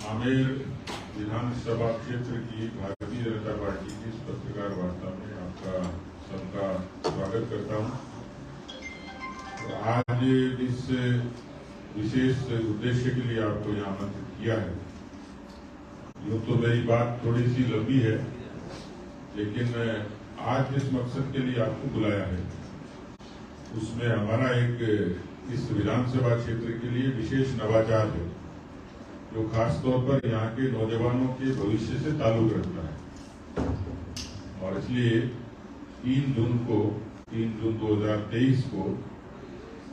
आमेर विधानसभा क्षेत्र की भारतीय जनता पार्टी की इस पत्रकार वार्ता में आपका सबका स्वागत करता हूं। तो आज इस विशेष उद्देश्य के लिए आपको यहाँ आमंत्रित किया है। यूँ तो मेरी बात थोड़ी सी लंबी है, लेकिन आज जिस मकसद के लिए आपको बुलाया है उसमें हमारा एक इस विधानसभा क्षेत्र के लिए विशेष नवाचार है, जो खास तौर पर यहाँ के नौजवानों के भविष्य से ताल्लुक रखता है। और इसलिए 3 जून 2023 को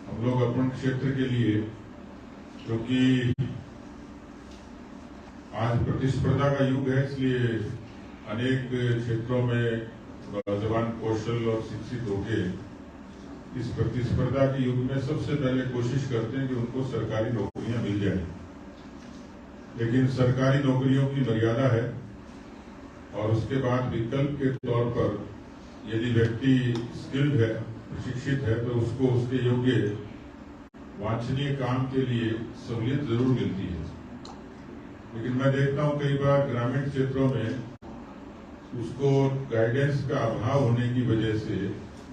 हम लोग अपन क्षेत्र के लिए, क्योंकि आज प्रतिस्पर्धा का युग है, इसलिए अनेक क्षेत्रों में नौजवान कौशल और शिक्षित होके इस प्रतिस्पर्धा के युग में सबसे पहले कोशिश करते हैं कि उनको सरकारी नौकरियां मिल जाए। लेकिन सरकारी नौकरियों की मर्यादा है और उसके बाद विकल्प के तौर पर यदि व्यक्ति स्किल्ड है, प्रशिक्षित है, तो उसको उसके योग्य वांछनीय काम के लिए सहूलियत जरूर मिलती है। लेकिन मैं देखता हूं कई बार ग्रामीण क्षेत्रों में उसको गाइडेंस का अभाव होने की वजह से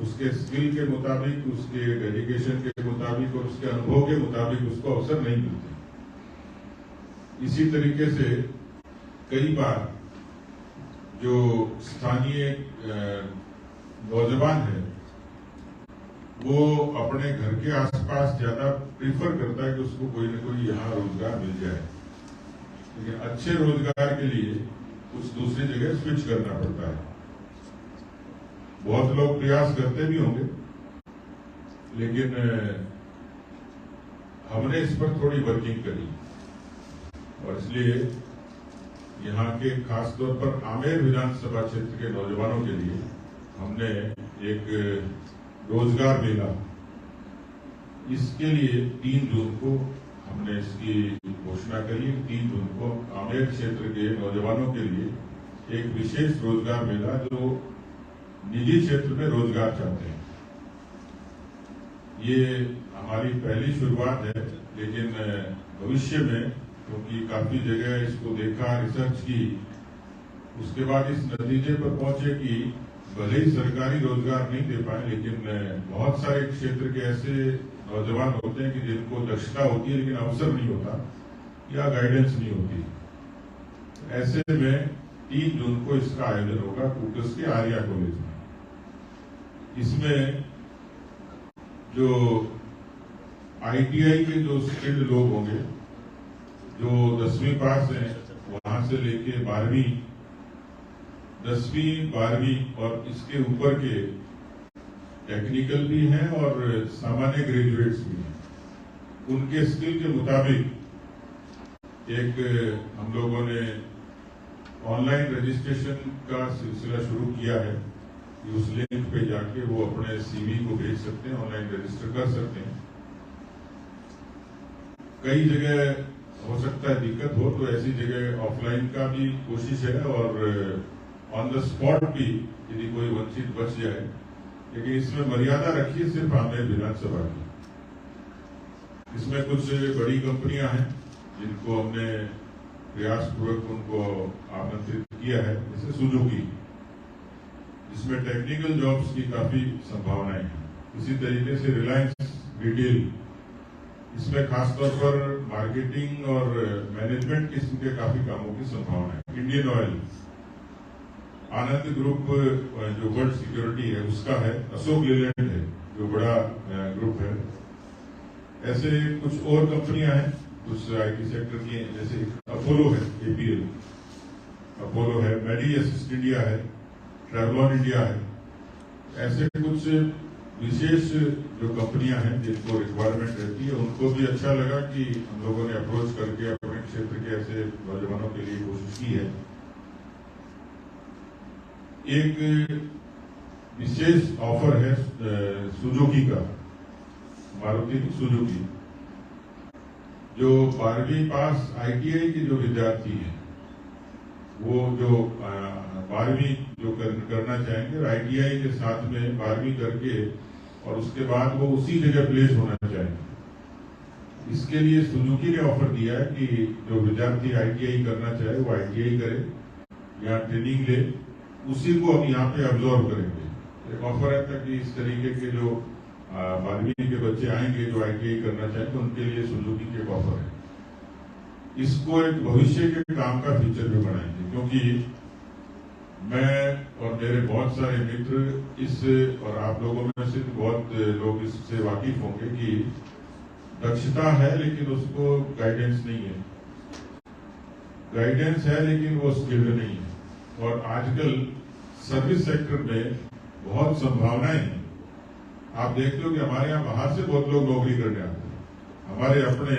उसके स्किल के मुताबिक, उसके डेडिकेशन के मुताबिक और उसके अनुभव के मुताबिक उसको अवसर नहीं मिलते। इसी तरीके से कई बार जो स्थानीय नौजवान है वो अपने घर के आसपास ज्यादा प्रीफर करता है कि उसको कोई न कोई यहाँ रोजगार मिल जाए, लेकिन अच्छे रोजगार के लिए कुछ दूसरी जगह स्विच करना पड़ता है। बहुत लोग प्रयास करते भी होंगे, लेकिन हमने इस पर थोड़ी वर्किंग करी और इसलिए यहाँ के खास तौर पर आमेर विधानसभा क्षेत्र के नौजवानों के लिए हमने एक रोजगार मेला, इसके लिए 3 जून को हमने इसकी घोषणा करी। 3 जून को आमेर क्षेत्र के नौजवानों के लिए एक विशेष रोजगार मेला, जो निजी क्षेत्र में रोजगार चाहते हैं। ये हमारी पहली शुरुआत है, लेकिन भविष्य में क्योंकि काफी जगह इसको देखा, रिसर्च की, उसके बाद इस नतीजे पर पहुंचे कि भले ही सरकारी रोजगार नहीं दे पाए, लेकिन बहुत सारे क्षेत्र के ऐसे नौजवान होते हैं कि जिनको दक्षता होती है लेकिन अवसर नहीं होता या गाइडेंस नहीं होती। ऐसे में 3 जून को इसका आयोजन होगा कूकस के आर्या कॉलेज में। इसमें जो ITI के जो स्किल्ड लोग होंगे, जो 10वीं पास हैं, वहां से लेके 12वीं, 10वीं 12वीं और इसके ऊपर के टेक्निकल भी हैं और सामान्य ग्रेजुएट्स भी हैं, उनके स्किल के मुताबिक एक हम लोगों ने ऑनलाइन रजिस्ट्रेशन का सिलसिला शुरू किया है कि उस लिंक पे जाके वो अपने CV को भेज सकते हैं, ऑनलाइन रजिस्टर कर सकते हैं। कई जगह हो सकता है दिक्कत हो, तो ऐसी जगह ऑफलाइन का भी कोशिश है और ऑन द स्पॉट भी यदि कोई वंचित बच जाए, लेकिन इसमें मर्यादा रखिए सिर्फ आमेर विधानसभा की। इसमें कुछ बड़ी कंपनियां हैं जिनको हमने प्रयासपूर्वक उनको आमंत्रित किया है, जैसे सुजुकी, जिसमें टेक्निकल जॉब्स की काफी संभावनाएं हैं। इसी तरीके से रिलायंस रिटेल, इसमें खासतौर पर मार्केटिंग और मैनेजमेंट किस्म के काफी कामों की संभावना है। इंडियन ऑयल, आनंद ग्रुप जो वर्ल्ड सिक्योरिटी है उसका है, अशोक लेलैंड है जो बड़ा ग्रुप है। ऐसे कुछ और कंपनियां हैं कुछ IT सेक्टर की, जैसे अपोलो है, APL अपोलो है, मेडी असिस्ट इंडिया है, ट्रेवलॉन इंडिया है। ऐसे कुछ विशेष जो कंपनियां हैं जिनको रिक्वायरमेंट रहती है, उनको भी अच्छा लगा कि हम लोगों ने अप्रोच करके अपने क्षेत्र के ऐसे नौजवानों के लिए कोशिश की है। एक विशेष ऑफर है सुजुकी का, मारुति सुजुकी, जो 12वीं पास ITI के जो विद्यार्थी हैं, वो जो 12वीं जो करना चाहेंगे और ITI के साथ में 12वीं करके और उसके बाद वो उसी जगह प्लेस होना चाहेंगे, इसके लिए सुजुकी ने ऑफर दिया है कि जो विद्यार्थी ITI करना चाहे वो ITI करे या ट्रेनिंग ले, उसी को हम यहाँ पे अब्जॉर्व करेंगे। एक ऑफर है ताकि इस तरीके के जो 12वीं के बच्चे आएंगे जो ITI करना चाहें तो उनके लिए सुजुकी के एक ऑफर है। इसको एक भविष्य के काम का फ्यूचर में बनाएंगे, क्योंकि मैं और मेरे बहुत सारे मित्र इस और आप लोगों में से बहुत लोग इससे वाकिफ होंगे कि दक्षता है लेकिन उसको गाइडेंस नहीं है, गाइडेंस है लेकिन वो स्किल्ड नहीं है। और आजकल सर्विस सेक्टर में बहुत संभावनाएं हैं। आप देखते हो कि हमारे यहाँ बाहर से बहुत लोग नौकरी करने आते हैं। हमारे अपने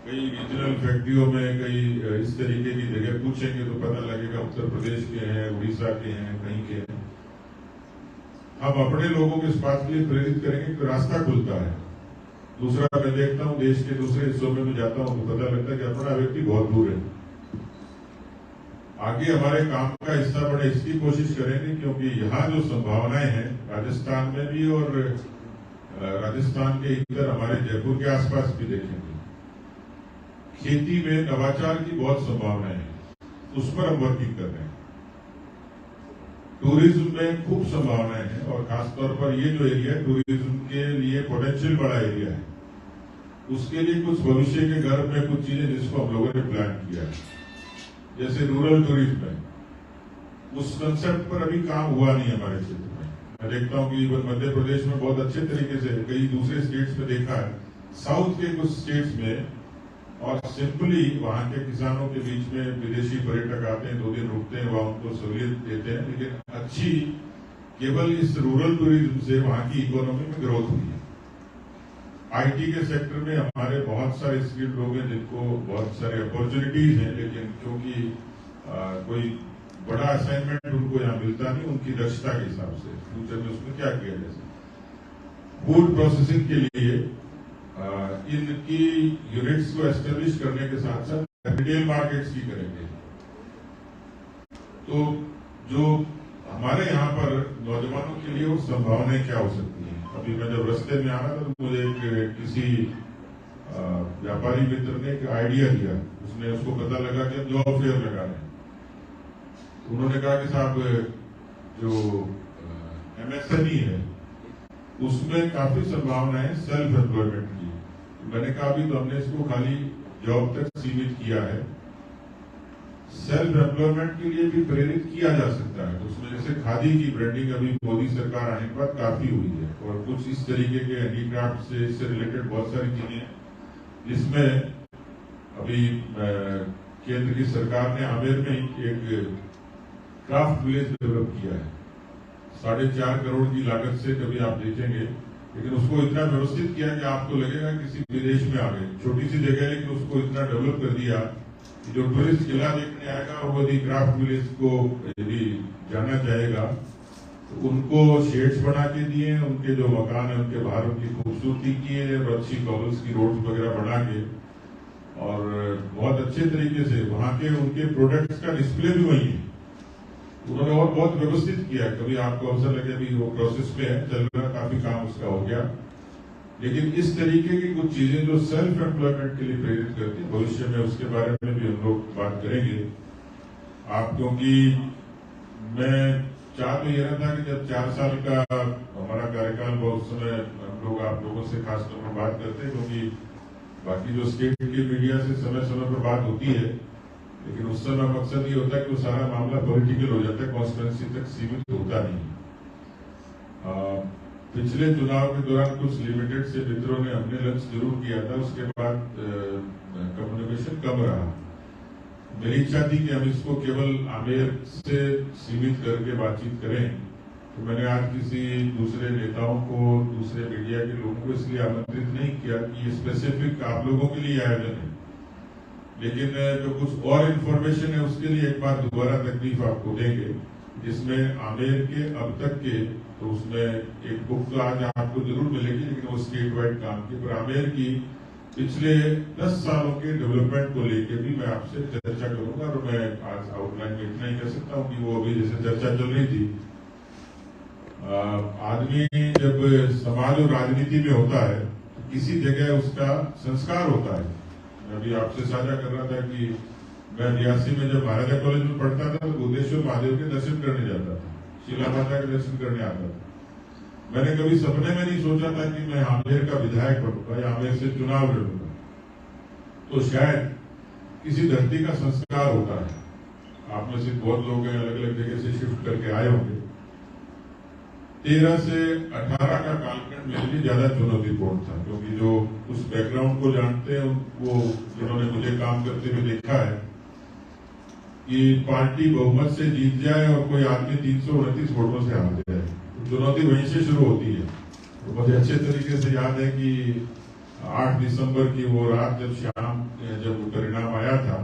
कई रीजनल फैक्ट्रियों में कई इस तरीके की जगह पूछेंगे तो पता लगेगा उत्तर प्रदेश के हैं, उड़ीसा के हैं, कहीं के हैं। हम अपने लोगों को इस बात के लिए प्रेरित करेंगे कि रास्ता खुलता है। दूसरा, मैं देखता हूँ देश के दूसरे हिस्सों में भी जाता हूँ तो पता लगता है कि अपना व्यक्ति बहुत दूर है। आगे हमारे काम का हिस्सा बने इसकी कोशिश करेंगे, क्योंकि यहाँ जो संभावनाएं हैं राजस्थान में भी और राजस्थान के इधर हमारे जयपुर के आसपास भी देखेंगे। खेती में नवाचार की बहुत संभावनाएं हैं, उस पर हम वर्किंग कर रहे हैं। टूरिज्म में खूब संभावनाएं हैं और खासतौर पर ये जो एरिया है टूरिज्म के लिए पोटेंशियल बड़ा एरिया है। उसके लिए कुछ भविष्य के गर्भ में कुछ चीजें जिसको हम लोगों ने प्लान किया है, जैसे रूरल टूरिज्म है, उस कंसेप्ट पर अभी काम हुआ नहीं हमारे क्षेत्र में। मैं देखता हूँ कि मध्य प्रदेश में बहुत अच्छे तरीके से, कई दूसरे स्टेट्स में देखा है, साउथ के कुछ स्टेट्स में, और सिंपली वहां के किसानों के बीच में विदेशी पर्यटक आते हैं, 2 दिन रुकते हैं, वहां उनको सहूलियत देते हैं, लेकिन अच्छी केवल इस रूरल टूरिज्म से वहां की इकोनॉमी में ग्रोथ हुई है। IT के सेक्टर में हमारे बहुत सारे स्किल्ड लोग हैं जिनको बहुत सारे अपॉर्चुनिटीज हैं, लेकिन क्योंकि कोई बड़ा असाइनमेंट उनको यहाँ मिलता नहीं उनकी दक्षता के हिसाब से। फ्यूचर में उसमें क्या किया जाए, फूड प्रोसेसिंग के लिए इनकी यूनिट्स को एस्टेब्लिश करने के साथ साथ रिटेल मार्केट्स की करेंगे। तो जो हमारे यहाँ पर नौजवानों के लिए वो संभावनाएं क्या हो सकती हैं। अभी मैं जब रास्ते में आ रहा था तो मुझे किसी व्यापारी मित्र ने एक आइडिया दिया। उसको पता लगा कि हम जॉब फेयर लगा रहे हैं, तो उन्होंने कहा कि साहब जो MSME है उसमें काफी संभावना है सेल्फ एम्प्लॉयमेंट की। मैंने कहा अभी तो हमने इसको खाली जॉब तक सीमित किया है, सेल्फ एम्प्लॉयमेंट के लिए भी प्रेरित किया जा सकता है। तो उसमें जैसे खादी की ब्रांडिंग अभी मोदी सरकार आने के बाद काफी हुई है, और कुछ इस तरीके के हैंडीक्राफ्ट से इससे रिलेटेड बहुत सारी चीजें, जिसमें अभी केंद्र की सरकार ने आमेर में एक क्राफ्ट विलेज डेवलप किया है 4.5 करोड़ की लागत से। कभी आप देखेंगे, लेकिन उसको इतना व्यवस्थित किया कि आपको लगेगा किसी विदेश में आ गए। छोटी सी जगह है लेकिन उसको इतना डेवलप कर दिया कि जो टूरिस्ट किला देखने आएगा और वो यदि क्राफ्ट विलेज को यदि जाना चाहेगा तो उनको शेड्स बना के दिए, उनके जो मकान है उनके बाहर उनकी खूबसूरती की है, और अच्छी कॉबल्स की रोड वगैरह बना के, और बहुत अच्छे तरीके से वहां के उनके प्रोडक्ट्स का डिस्प्ले भी वही है। उन्होंने और बहुत व्यवस्थित किया। कभी आपको अवसर लगे, अभी वो प्रोसेस में है, चल रहा, काफी काम उसका हो गया। लेकिन इस तरीके की कुछ चीजें जो सेल्फ एम्प्लॉयमेंट के लिए प्रेरित करती है, भविष्य में उसके बारे में भी हम लोग बात करेंगे। आप, क्योंकि मैं चाह तो ये रहा था कि जब 4 साल का हमारा कार्यकाल, बहुत समय हम लोग आप लोगों से खासतौर पर बात करते हैं, क्योंकि बाकी जो स्टेट की मीडिया से समय समय पर बात होती है, लेकिन उस समय मकसद ये होता है कि वो सारा मामला पॉलिटिकल हो जाता है, कॉन्स्टिट्यूएंसी तक सीमित होता नहीं। पिछले चुनाव के दौरान कुछ लिमिटेड से मित्रों ने हमने लंच जरूर किया था, उसके बाद कम्युनिकेशन कम रहा। मेरी इच्छा थी कि हम इसको केवल आमेर से सीमित करके बातचीत करें। तो मैंने आज किसी दूसरे नेताओं को, दूसरे मीडिया के लोगों को इसलिए आमंत्रित नहीं किया कि ये स्पेसिफिक आप लोगों के लिए आयोजन है, लेकिन जो कुछ और इन्फॉर्मेशन है उसके लिए एक बार दोबारा तकलीफ आपको देंगे, जिसमें आमेर के अब तक के, तो उसमें एक बुक तो आज आपको जरूर मिलेगी, लेकिन वो स्टेट वाइड काम की, पर आमेर की पिछले 10 सालों के डेवलपमेंट को लेके भी मैं आपसे चर्चा करूंगा। और मैं आज आउटलाइन में इतना ही कह सकता हूँ कि वो अभी जैसे चर्चा चल रही थी, आदमी जब समाज और राजनीति में होता है तो किसी जगह उसका संस्कार होता है। मैं अभी आपसे साझा कर रहा था कि मैं रियासी में जब महाराजा कॉलेज में पढ़ता था तो बुद्धेश्वर महादेव के दर्शन करने जाता था, शीला माता के दर्शन करने आता था। मैंने कभी सपने में नहीं सोचा था कि मैं आमेर का विधायक बनूंगा या आमेर से चुनाव लड़ूंगा। तो शायद किसी धरती का संस्कार होता है। आप में से बहुत लोग हैं अलग अलग जगह से शिफ्ट करके आए होंगे। 13 से 18 का कालखंड मेरे लिए ज्यादा चुनौतीपूर्ण था, क्योंकि जो उस बैकग्राउंड को जानते हैं वो जिन्होंने मुझे काम करते हुए देखा है कि पार्टी बहुमत से जीत जाए और कोई आदमी 329 वोटों से हार जाए, तो चुनौती वहीं से शुरू होती है। तो मुझे अच्छे तरीके से याद है कि 8 दिसंबर की वो रात जब परिणाम आया था,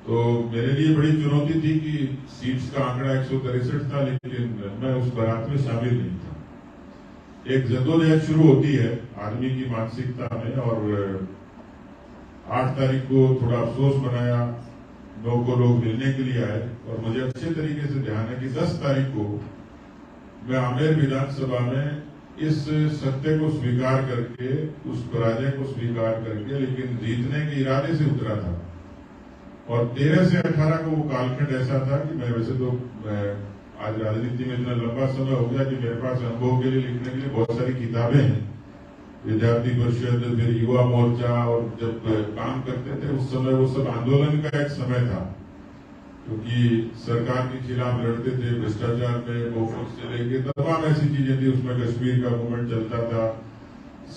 तो मेरे लिए बड़ी चुनौती थी कि सीट्स का आंकड़ा 163 था, लेकिन मैं उस बारात में शामिल नहीं था। एक जद्दोजहद शुरू होती है आदमी की मानसिकता में, और 8 तारीख को थोड़ा अफसोस बनाया, 9 को लोग मिलने के लिए आए, और मुझे अच्छे तरीके से ध्यान है कि 10 तारीख को मैं आमेर विधानसभा में इस सत्य को स्वीकार करके, उस पराजय को स्वीकार करके, लेकिन जीतने के इरादे से उतरा था। और 13 से 18 को वो कालखंड ऐसा था कि मैं वैसे तो आज राजनीति में इतना लंबा समय हो गया कि मेरे पास अनुभव के लिए लिखने के लिए बहुत सारी किताबें हैं। विद्यार्थी परिषद, फिर युवा मोर्चा, और जब काम करते थे उस समय वो सब आंदोलन का एक समय था, क्योंकि सरकार के खिलाफ लड़ते थे, भ्रष्टाचार में बहुमत से लेके तमाम ऐसी चीजें थी। उसमें कश्मीर का मूवमेंट चलता था।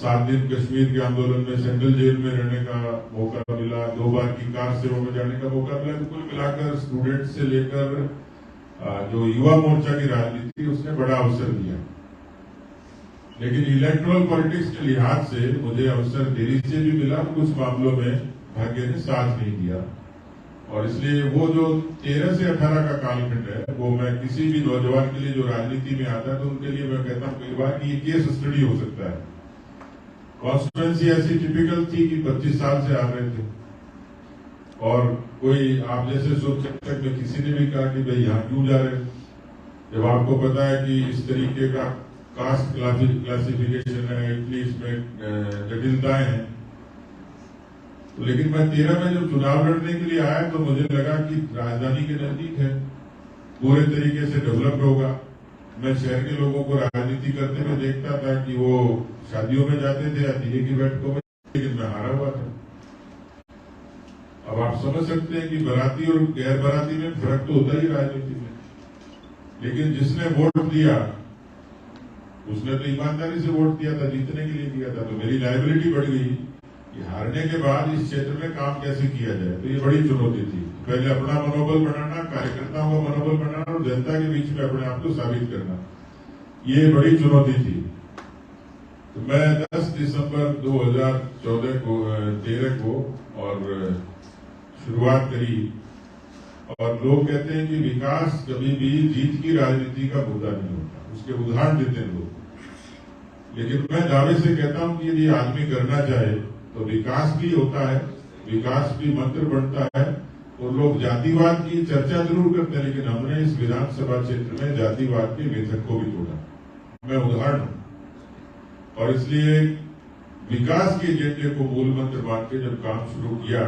7 दिन कश्मीर के आंदोलन में सेंट्रल जेल में रहने का मौका मिला, 2 बार की कार सेवा में जाने का मौका मिला। तो कुल मिलाकर स्टूडेंट से लेकर जो युवा मोर्चा की राजनीति, उसने बड़ा अवसर दिया। लेकिन इलेक्ट्रल पॉलिटिक्स के लिहाज से मुझे अवसर देरी से भी मिला, कुछ मामलों में भाग्य ने साथ नहीं दिया, और इसलिए वो जो 13 से 18 का कालखंड है, वो मैं किसी भी नौजवान के लिए जो राजनीति में आता है तो उनके लिए मैं कहता हूँ कई बार कि ये केस स्टडी हो सकता है। कॉन्स्टिट्यूएंसी ऐसी टिपिकल थी कि 25 साल से आ रहे थे, और कोई आप जैसे सोच सकते हैं, किसी ने भी कहा कि भाई यहाँ क्यों जा रहे हैं, जब आपको पता है कि इस तरीके का कास्ट क्लासिफिकेशन है, इतनी इसमें जटिलताएं हैं। तो लेकिन मैं 13 में जब चुनाव लड़ने के लिए आया तो मुझे लगा कि राजधानी के नजदीक है, पूरे तरीके से डेवलप्ड होगा। मैं शहर के लोगों को राजनीति करते हुए देखता था कि वो शादियों में जाते थे या दिल्ली की बैठकों में, लेकिन मैं हारा हुआ था। अब आप समझ सकते हैं कि बाराती और गैर बाराती में फर्क तो होता ही राजनीति में। लेकिन जिसने वोट दिया उसने तो ईमानदारी से वोट दिया था, जीतने के लिए दिया था। तो मेरी लायबिलिटी बढ़ गई कि हारने के बाद इस क्षेत्र में काम कैसे किया जाए। तो ये बड़ी चुनौती थी, पहले अपना मनोबल बनाना, कार्यकर्ताओं का मनोबल बनाना, और जनता के बीच में अपने आप को साबित करना, ये बड़ी चुनौती थी। तो मैं 10 दिसंबर 2013 को और शुरुआत करी, और लोग कहते हैं कि विकास कभी भी जीत की राजनीति का मुद्दा नहीं होता, उसके उदाहरण देते हैं लोग। लेकिन मैं दावे से कहता हूं कि यदि आदमी करना चाहे तो विकास भी होता है, विकास भी मंत्र बनता है। और लोग जातिवाद की चर्चा जरूर करते हैं, लेकिन हमने इस विधानसभा क्षेत्र में जातिवाद के मिथक को भी तोड़ा। मैं उदाहरण हूं, और इसलिए विकास के एजेंडे को मूल मंत्र मान के जब काम शुरू किया,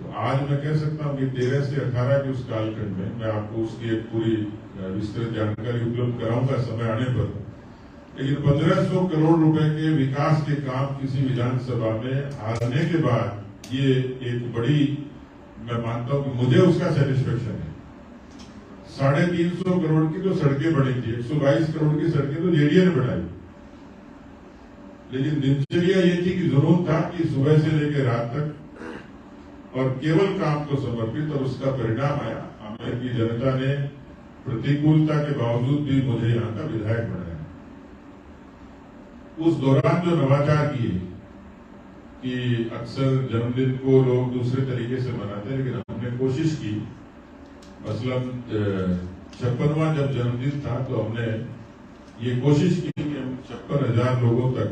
तो आज मैं कह सकता हूं कि 13 से 18 के उस कालखंड में मैं आपको उसकी एक पूरी विस्तृत जानकारी उपलब्ध कराऊंगा समय आने पर। लेकिन 1500 करोड़ रुपए के विकास के काम किसी विधानसभा में हारने के बाद ये एक बड़ी, मैं मानता हूं कि मुझे उसका सेटिस्फेक्शन है। 350 करोड़ की तो सड़कें बनी थी, 122 करोड़ की सड़कें तो जेडीए ने बनाई। लेकिन दिनचर्या ये थी कि जुनून था कि सुबह से लेकर रात तक, और केवल काम को समर्पित, और उसका परिणाम आया। आमेर की जनता ने प्रतिकूलता के बावजूद भी मुझे यहाँ का विधायक बनाया। उस दौरान जो नवाचार किए कि अक्सर जन्मदिन को लोग दूसरे तरीके से मनाते हैं, लेकिन हमने कोशिश की, मसलन 56वां जब जन्मदिन था तो हमने ये कोशिश की कि हम 56,000 लोगों तक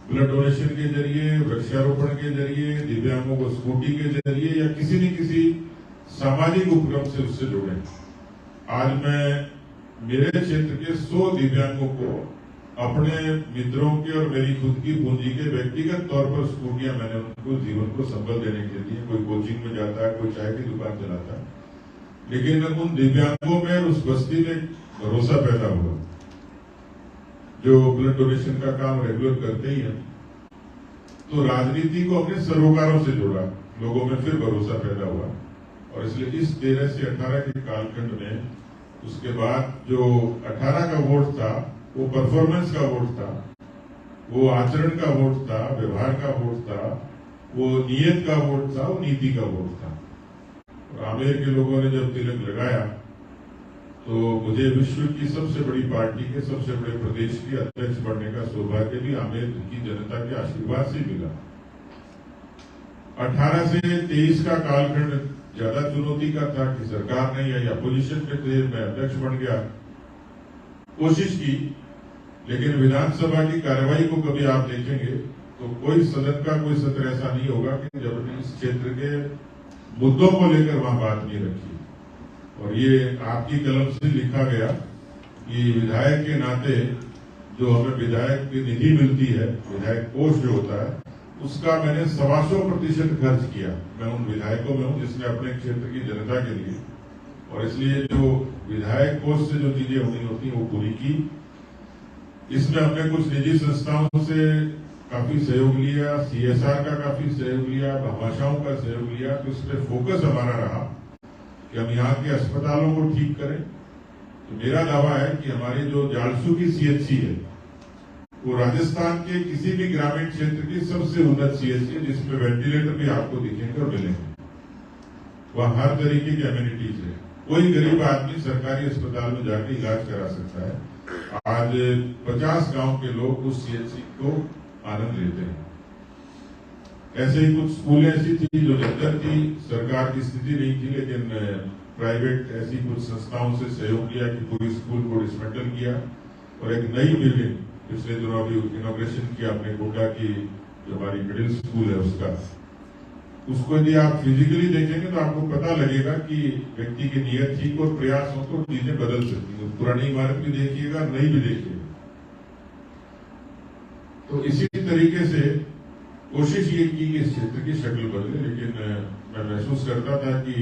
ब्लड डोनेशन के जरिए, वृक्षारोपण के जरिए, दिव्यांगों को स्कूटी के जरिए या किसी न किसी सामाजिक उपक्रम से उससे जुड़े। आज मैं मेरे क्षेत्र के 100 दिव्यांगों को अपने मित्रों के और मेरी खुद की पूंजी के व्यक्तिगत तौर पर स्कूटियां मैंने उनको जीवन को संबल देने के लिए, कोई कोचिंग में जाता है, कोई चाय की दुकान चलाता है, लेकिन उन दिव्यांगों में और उस बस्ती में भरोसा पैदा हुआ जो ब्लड डोनेशन का काम रेगुलर करते ही हैं। तो राजनीति को अपने सरोकारों से जोड़ा, लोगों में फिर भरोसा पैदा हुआ और इसलिए इस 13 से 18 के कालखंड में उसके बाद जो 18 का वोट था वो परफॉर्मेंस का वोट था, वो आचरण का वोट था, व्यवहार का वोट था, वो नियत का वोट था, वो नीति का वोट था। और आमेर के लोगों ने जब तिलक लगाया तो मुझे विश्व की सबसे बड़ी पार्टी के सबसे बड़े प्रदेश के अध्यक्ष बनने का सौभाग्य भी आमेर की जनता के आशीर्वाद से मिला। 18 से 23 का कालखंड ज्यादा चुनौती का था कि सरकार नहीं आई, अपोजिशन में थे, मैं अध्यक्ष बन गया, कोशिश की, लेकिन विधानसभा की कार्यवाही को कभी आप देखेंगे तो कोई सदन का कोई सत्र ऐसा नहीं होगा कि जब इस क्षेत्र के मुद्दों को लेकर वहां बात नहीं रखी। और ये आपकी कलम से लिखा गया कि विधायक के नाते जो हमें विधायक की निधि मिलती है, विधायक कोष जो होता है, उसका मैंने 125% खर्च किया। मैं उन विधायकों में हूं जिसने अपने क्षेत्र की जनता के लिए, और इसलिए जो विधायक कोष से जो चीजें होनी होती वो पूरी की। इसमें हमने कुछ निजी संस्थाओं से काफी सहयोग लिया, CSR का काफी सहयोग लिया, भामाशाहों का सहयोग लिया। तो इस पर फोकस हमारा रहा कि हम यहाँ के अस्पतालों को ठीक करें। तो मेरा दावा है कि हमारी जो जालसू की CHC है वो राजस्थान के किसी भी ग्रामीण क्षेत्र की सबसे उन्नत CHC है, जिसमें वेंटिलेटर भी आपको दिखेंगे और मिलेंगे। वह हर तरीके की एम्यूनिटीज है, कोई गरीब आदमी सरकारी अस्पताल में जाके इलाज करा सकता है। आज 50 गांव के लोग उस CHC को आनंद लेते हैं। ऐसे ही कुछ स्कूलें ऐसी थी जो जर्जर थी, सरकार की स्थिति नहीं थी, लेकिन प्राइवेट ऐसी कुछ संस्थाओं से सहयोग किया कि पूरी स्कूल को डिसमेंटल किया और एक नई बिल्डिंग पिछले दिनों अभी इनॉग्रेशन किया अपने कोटा की जो हमारी मिडिल स्कूल है उसका। उसको यदि आप फिजिकली देखेंगे तो आपको पता लगेगा कि व्यक्ति की नियत ठीक और प्रयास हो तो चीजें बदल सकती हैं। पुरानी इमारत भी देखिएगा, नई भी देखिएगा। तो इसी तरीके से कोशिश ये की कि इस क्षेत्र की शक्ल बदले, लेकिन मैं महसूस करता था कि